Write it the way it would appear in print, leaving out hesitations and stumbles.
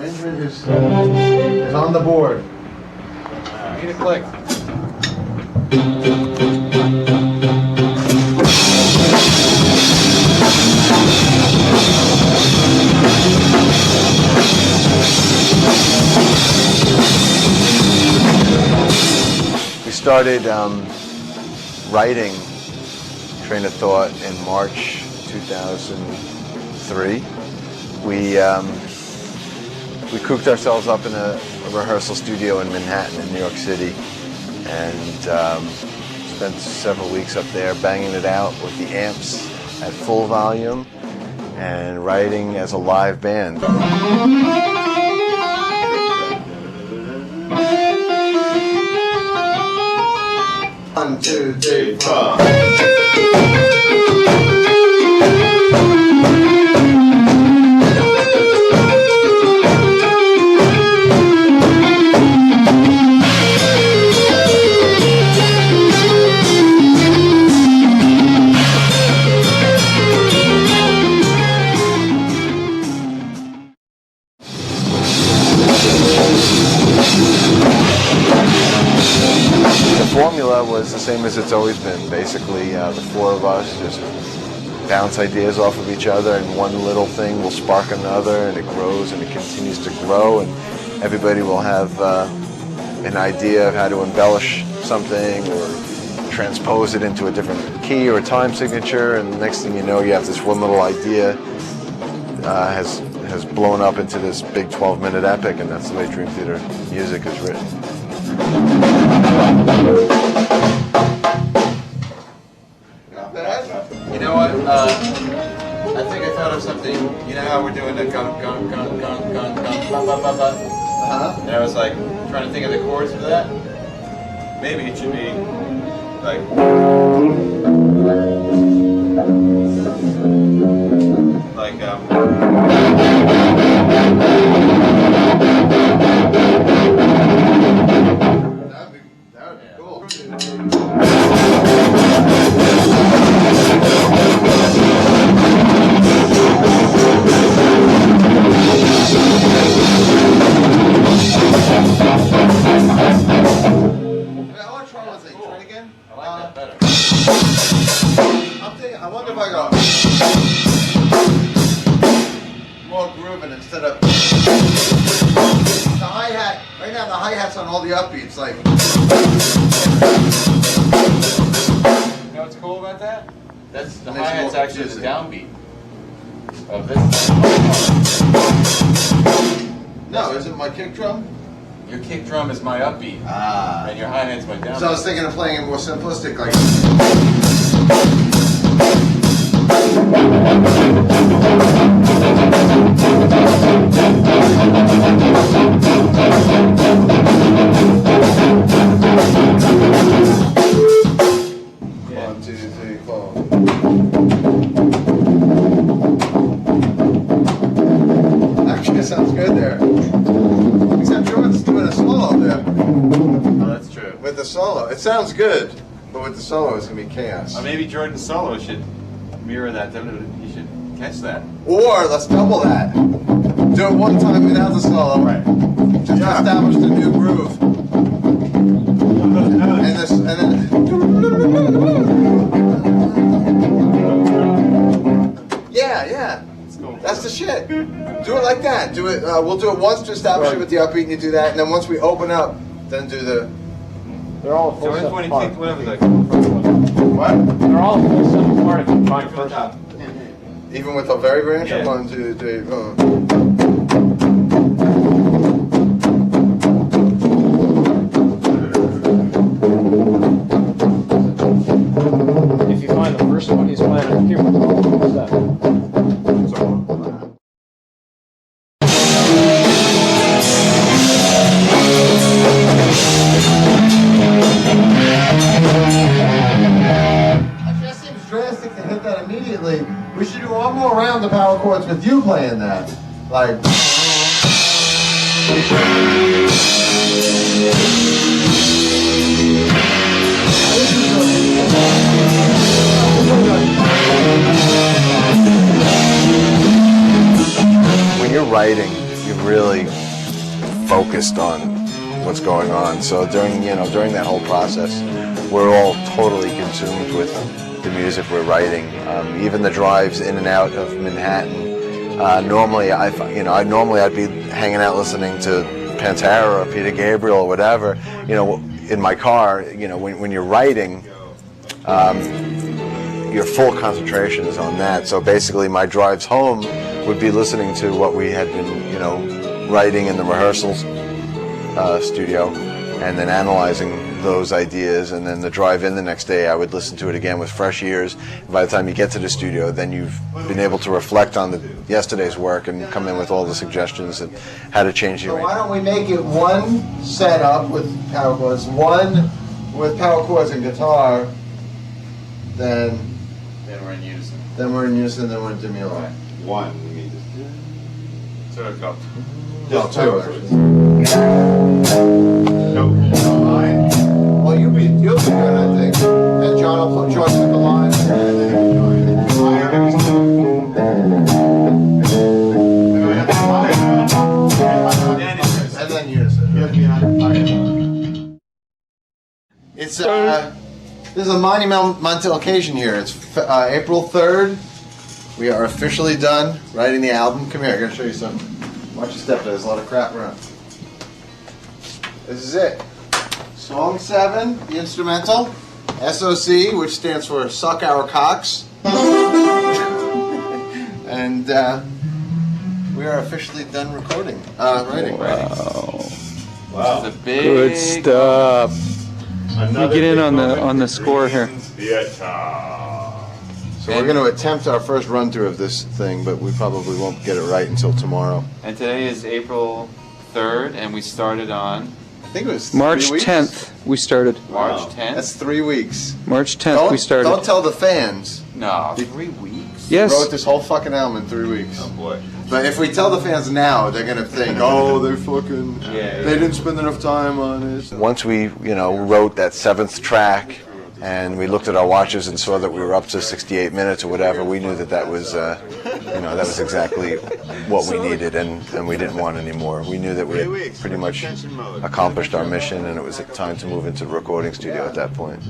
arrangement is on the board. Need a click. We started writing Train of Thought in March 2003. We cooped ourselves up in a rehearsal studio in Manhattan in New York City and spent several weeks up there banging it out with the amps at full volume and writing as a live band. One, two, three, four. The formula was the same as it's always been. Basically, the four of us just bounce ideas off of each other, and one little thing will spark another, and it grows and it continues to grow, and everybody will have an idea of how to embellish something or transpose it into a different key or time signature, and the next thing you know, you have this one little idea has blown up into this big 12-minute epic, and that's the way Dream Theater music is written. Not bad. You know what? I think I thought of something. You know how we're doing the gun, ba, ba, ba, ba. And I was like trying to think of the chords for that. Maybe it should be like. That would be cool. I like that better. I'm thinking, I wonder if I go more grooving instead of the hi-hat. Right now the hi-hat's on all the upbeats, like. You know what's cool about that? That's the It makes it hi-hat's more actually the confusing. downbeat of this. No, isn't my kick drum? Your kick drum is my upbeat, and your hi-hat's my downbeat. So I was thinking of playing it more simplistic, like. Yeah. 1, 2, 3, 4. Actually, it sounds good there. Except Jordan's doing a solo there. Oh, that's true. With the solo, it sounds good, but with the solo, it's gonna be chaos. Or maybe Jordan's solo should mirror that. You should catch that. Or let's double that. Do it one time without the solo. Right. Just establish the new groove. And this, and then. Yeah. That's cool. That's the shit. Do it like that. Do it. We'll do it once to establish it with the upbeat, and you do that, and then once we open up, then do the. They're all a So full if step when you apart. take whatever the What? They're all a full step apart if you find first. Even with a very branch. Yeah. 1, 2, 3. If you find the first one, he's playing on cue. Full step. Actually, that seems drastic to hit that immediately. We should do one more round of power chords with you playing that. Like. When you're writing, you really focused on what's going on. So during that whole process, we're all totally consumed with the music we're writing. Even the drives in and out of Manhattan. Normally I'd be hanging out listening to Pantera or Peter Gabriel or whatever. In my car. When you're writing, your full concentration is on that. So basically, my drives home would be listening to what we had been, writing in the rehearsals studio, and then analyzing those ideas. And then the drive in the next day, I would listen to it again with fresh ears. By the time you get to the studio, then you've been able to reflect on yesterday's work and come in with all the suggestions and how to change the So arrangement. why don't we make it one setup with power chords, one with power chords and guitar, then we're in unison. we're in unison, then we're in Demure. One, we mean just. So go. No, two actually. No. Well, you'll be good, I think. And John will put join with the line. And then unison. It's this is a monumental occasion here. It's April 3rd. We are officially done writing the album. Come here, I'm gonna show you something. Watch your step. There's a lot of crap around. This is it. Song 7, the instrumental. SOC, which stands for Suck Our Cocks. And we are officially done recording. Writing. Wow. Good stuff. You get in on the score here. So we're going to attempt our first run through of this thing, but we probably won't get it right until tomorrow. And today is April 3rd, and we started on I think it was March 3 weeks. 10th we started. March 10th. That's 3 weeks. March 10th we started. Don't tell the fans. No, 3 weeks. Yes. Wrote this whole fucking album in 3 weeks. Oh boy. But if we tell the fans now, they're gonna think, oh, they fucking, Yeah. they didn't spend enough time on it. Once we, wrote that 7th track, and we looked at our watches and saw that we were up to 68 minutes or whatever, we knew that was, that was exactly what we needed, and we didn't want any more. We knew that we had pretty much accomplished our mission, and it was time to move into the recording studio at that point.